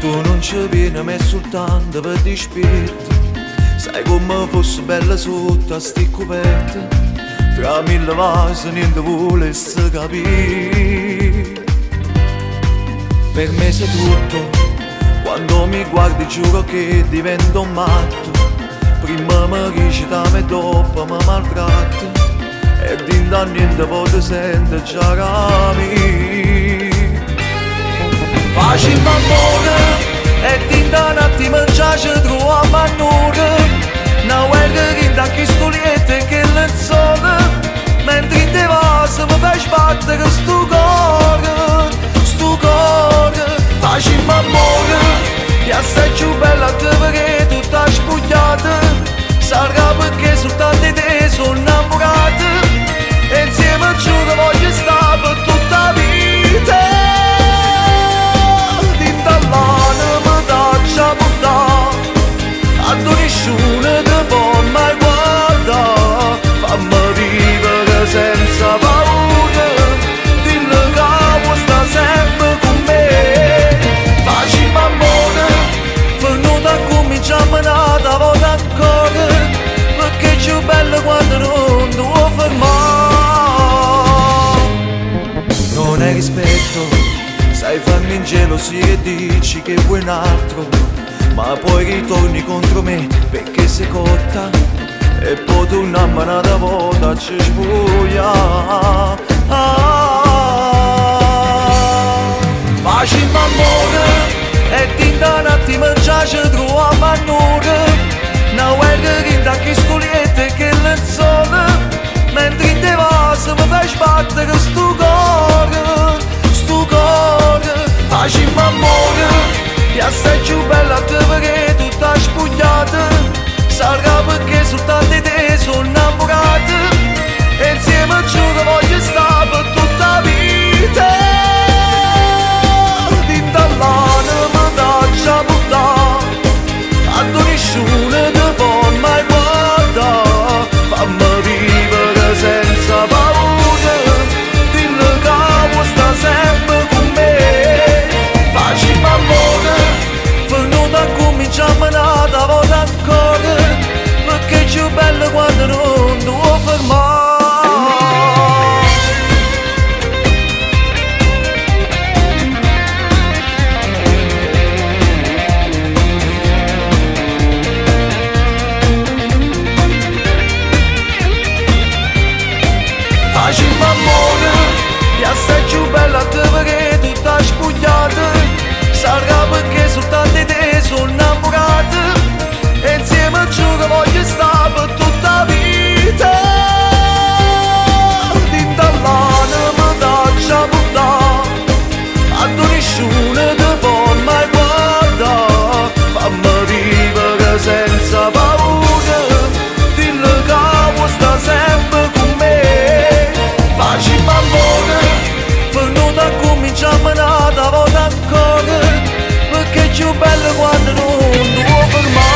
Tu non ci vieni mai soltanto per dispetto. Sai come fosse bella sotto a sti coperte. Tra mille vasi niente volesse capire. Per me sei tutto. Quando mi guardi giuro che divento matto. Prima mi dici da me, dopo mi maltratti. E dinto a niente poi ti senti già capire. Facciamo amore e dinto un attimo già ci troviamo a noi. Una guerra che da chi studiate che le sole. Mentre in te vasi mi fai sbattere sto cuore. Facciamo amore e assai più bella te perché tu t'hai spogliata. Sarà perché soltanto di te sono innamorata. E insieme a ciò che voglio stare per tutta la vita. Dinto all'anima mi dà portare. A tu nessuno ti può mai guardare. Fammi vivere senza paura. Dillo che vuoi sta sempre con me. Facciamo amore, venuta a cominciare nata volta ancora. Perché è più bello quando non ti vuoi fermare. Non è rispetto, sai farmi in gelosia e dici che vuoi un altro. Ma poi ritorni contro me perché sei cotta. E poi tu una manata volta ci sbuglia. Facciamo amore e dinto un attimo già ci troviamo a noi. Una guerra che da chi studiate che le sole. Mentre in te vasi mi fai sbattere sto cuore. Facciamo amore e assai più bella te perché tu t'hai spogliata. Sarà perché soltanto di te sono innamorata. E insieme a ciò che voglio stare per tutta la vita. Dinto all'anima mi dà portare. A tu nessuno ti può mai guardare. Fammi vivere senza paura. Dillo che vuoi sta sempre con me. Facciamo amore, venuta a cominciare nata volta ancora. Perché è più bello quando non ti vuoi fermare. Facciamo amore e assai più bella te perché tu t'hai spogliata. Sarà perché soltanto di te sono innamorata. E insieme a ciò che voglio stare per tutta la vita. Dinto all'anima mi dà portare. A tu nessuno ti può mai guardare. Fammi vivere senza paura. Dillo che vuoi sta sempre con me. Facciamo amore, venuta a cominciare nata volta ancora. Perché è più bello quando non ti vuoi fermare.